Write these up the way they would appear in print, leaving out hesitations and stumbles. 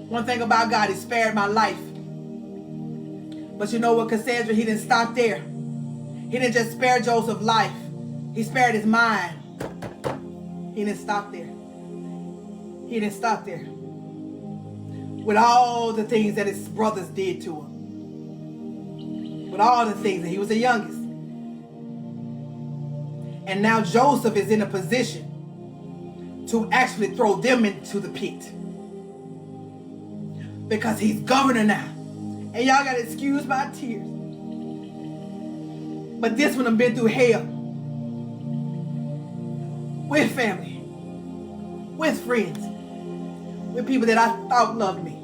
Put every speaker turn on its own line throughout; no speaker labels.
One thing about God, he spared my life. But you know what, Cassandra, he didn't stop there. He didn't just spare Joseph's life. He spared his mind. He didn't stop there. He didn't stop there. With all the things that his brothers did to him. With all the things, and he was the youngest. And now Joseph is in a position to actually throw them into the pit. Because he's governor now. And y'all gotta excuse my tears. But this one I've been through hell. With family. With friends. With people that I thought loved me.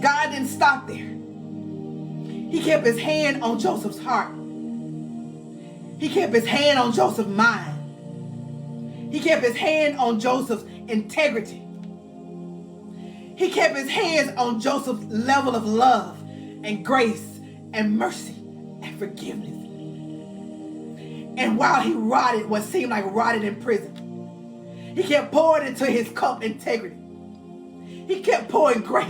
God didn't stop there. He kept his hand on Joseph's heart. He kept his hand on Joseph's mind. He kept his hand on Joseph's integrity. He kept his hands on Joseph's level of love and grace and mercy and forgiveness. And while he rotted, what seemed like rotted in prison, he kept pouring into his cup integrity. He kept pouring grace.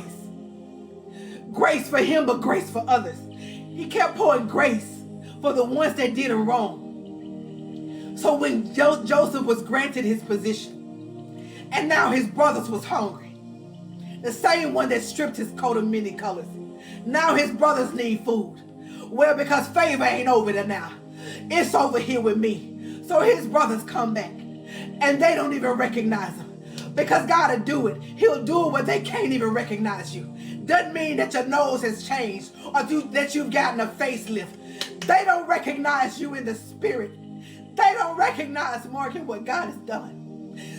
Grace for him, but grace for others. He kept pouring grace for the ones that did him wrong. So when Joseph was granted his position, and now his brothers was hungry, the same one that stripped his coat of many colors, now his brothers need food. Well, because favor ain't over there now. It's over here with me. So his brothers come back, and they don't even recognize him. Because God will do it. He'll do it where they can't even recognize you. Doesn't mean that your nose has changed or that you've gotten a facelift. They don't recognize you in the spirit. They don't recognize, Morgan, what God has done.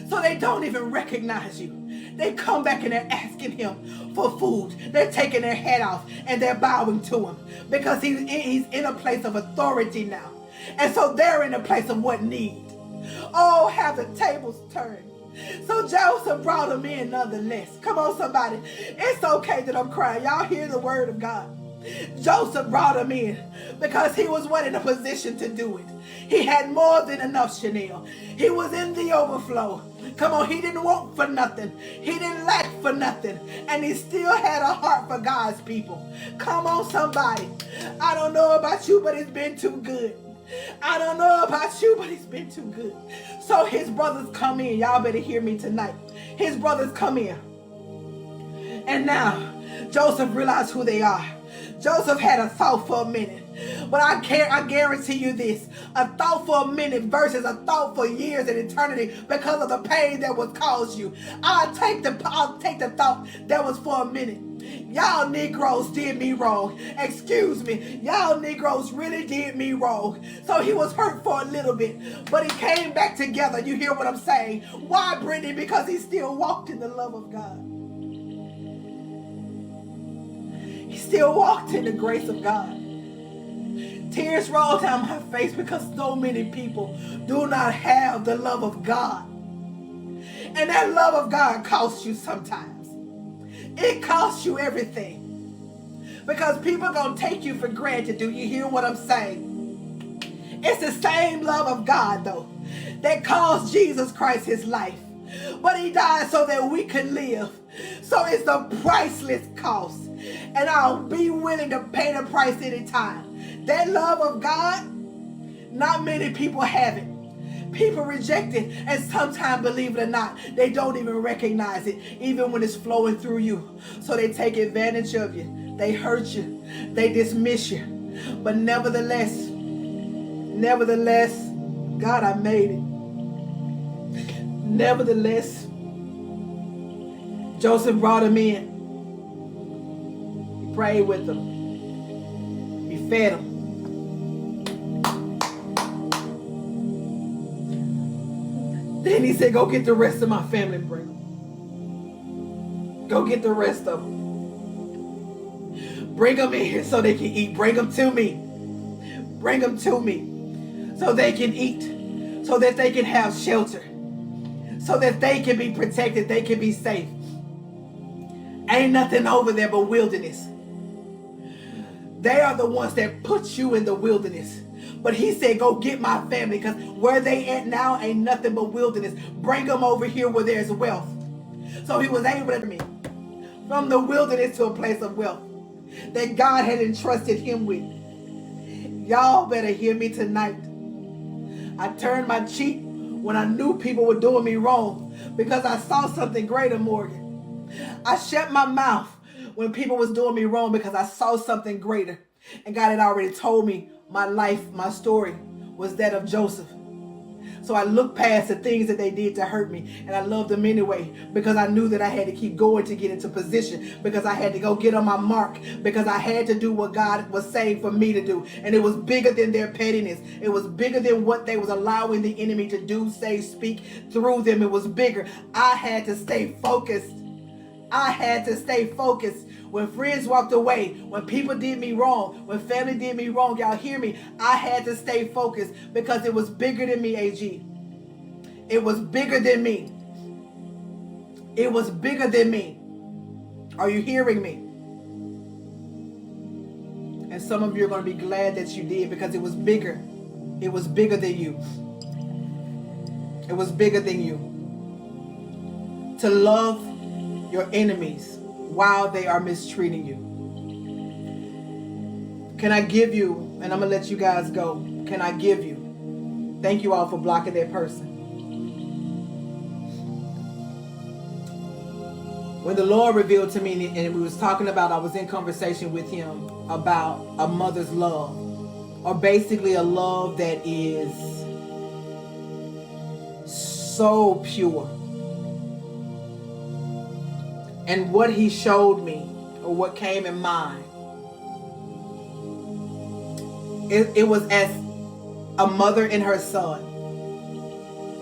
So they don't even recognize you. They come back and they're asking him for food. They're taking their head off and they're bowing to him because he's in a place of authority now. And so they're in a place of what need. Oh, have the tables turned. So Joseph brought him in nonetheless. Come on, somebody. It's okay that I'm crying. Y'all hear the word of God. Joseph brought him in because he was in a position to do it. He had more than enough, Chanel. He was in the overflow. Come on, he didn't want for nothing. He didn't lack for nothing. And he still had a heart for God's people. Come on, somebody. I don't know about you, but it's been too good. I don't know about you, but it's been too good. So his brothers come in. Y'all better hear me tonight. His brothers come in. And now Joseph realized who they are. Joseph had a thought for a minute. But I guarantee you this. A thought for a minute versus a thought for years and eternity because of the pain that was caused you. I'll take the thought that was for a minute. Y'all Negroes did me wrong. Excuse me. Y'all Negroes really did me wrong. So he was hurt for a little bit. But he came back together. You hear what I'm saying? Why, Brittany? Because he still walked in the love of God. He still walked in the grace of God. Tears roll down my face because so many people do not have the love of God. And that love of God costs you sometimes. It costs you everything. Because people are going to take you for granted. Do you hear what I'm saying? It's the same love of God, though, that cost Jesus Christ his life. But he died so that we could live. So it's a priceless cost. And I'll be willing to pay the price anytime. That love of God, not many people have it. People reject it, and sometimes, believe it or not, they don't even recognize it, even when it's flowing through you. So they take advantage of you. They hurt you. They dismiss you. But nevertheless, God, I made it. Nevertheless, Joseph brought him in. He prayed with them. He fed them. Then he said, go get the rest of my family and bring them. Go get the rest of them. Bring them in here so they can eat. Bring them to me. Bring them to me so they can eat. So that they can have shelter. So that they can be protected. They can be safe. Ain't nothing over there but wilderness. They are the ones that put you in the wilderness. But he said, go get my family, because where they at now ain't nothing but wilderness. Bring them over here where there's wealth. So he was able to bring me from the wilderness to a place of wealth that God had entrusted him with. Y'all better hear me tonight. I turned my cheek when I knew people were doing me wrong because I saw something greater, Morgan. I shut my mouth when people was doing me wrong because I saw something greater. And God had already told me my life, my story was that of Joseph. So I looked past the things that they did to hurt me, and I loved them anyway because I knew that I had to keep going to get into position, because I had to go get on my mark, because I had to do what God was saying for me to do. And it was bigger than their pettiness. It was bigger than what they was allowing the enemy to do, say, speak through them. It was bigger. I had to stay focused. I had to stay focused. When friends walked away, when people did me wrong, when family did me wrong, y'all hear me? I had to stay focused because it was bigger than me, AG. It was bigger than me. It was bigger than me. Are you hearing me? And some of you are going to be glad that you did because it was bigger. It was bigger than you. It was bigger than you. To love your enemies while they are mistreating you. Can I give you, and I'm going to let you guys go. Can I give you? Thank you all for blocking that person. When the Lord revealed to me, and we was talking about, I was in conversation with him about a mother's love, or basically a love that is so pure. And what he showed me, or what came in mind, it was as a mother and her son,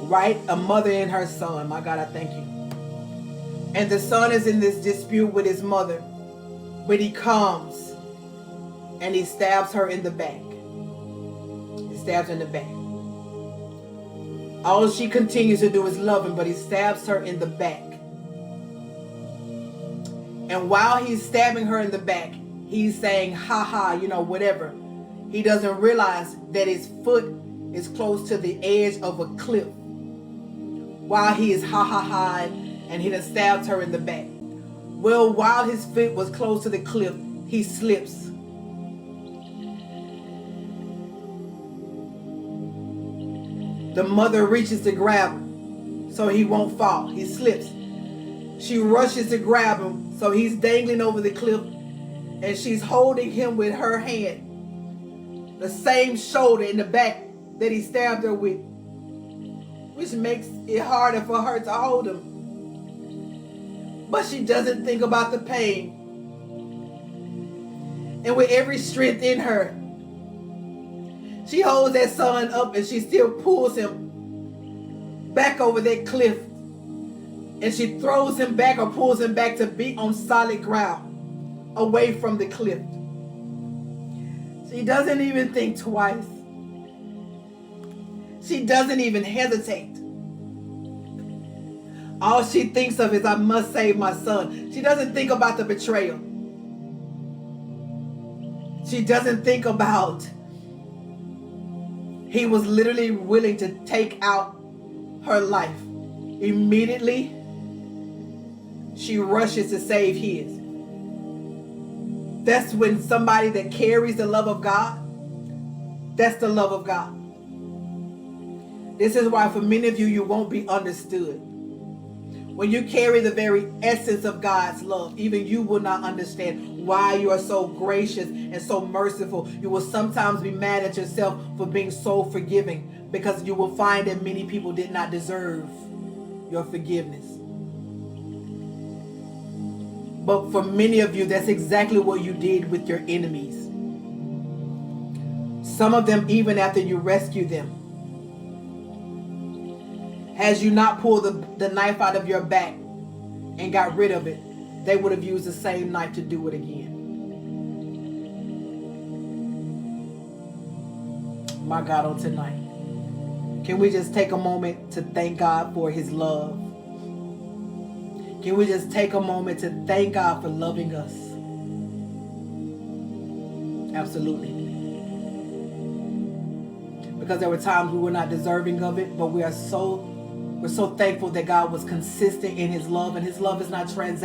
right? A mother and her son. My God, I thank you. And the son is in this dispute with his mother, but he comes and he stabs her in the back. He stabs her in the back. All she continues to do is love him, but he stabs her in the back. And while he's stabbing her in the back, he's saying, ha ha, whatever. He doesn't realize that his foot is close to the edge of a cliff. While he is ha ha ha, and he done stabbed her in the back. Well, while his foot was close to the cliff, he slips. The mother reaches to grab him so he won't fall. He slips. She rushes to grab him so he's dangling over the cliff, and she's holding him with her hand, the same shoulder in the back that he stabbed her with, which makes it harder for her to hold him. But she doesn't think about the pain. And with every strength in her, she holds that son up and she still pulls him back over that cliff. And she throws him back or pulls him back to be on solid ground, away from the cliff. She doesn't even think twice. She doesn't even hesitate. All she thinks of is, I must save my son. She doesn't think about the betrayal. She doesn't think about he was literally willing to take out her life. Immediately, she rushes to save his. That's when somebody that carries the love of God, that's the love of God. This is why for many of you, you won't be understood. When you carry the very essence of God's love, even you will not understand why you are so gracious and so merciful. You will sometimes be mad at yourself for being so forgiving, because you will find that many people did not deserve your forgiveness. But for many of you, that's exactly what you did with your enemies. Some of them, even after you rescued them, as you not pulled the knife out of your back and got rid of it, they would have used the same knife to do it again. My God, on tonight, can we just take a moment to thank God for his love? Can we just take a moment to thank God for loving us? Absolutely. Because there were times we were not deserving of it, but we are so We're so thankful that God was consistent in his love, and his love is not transactional.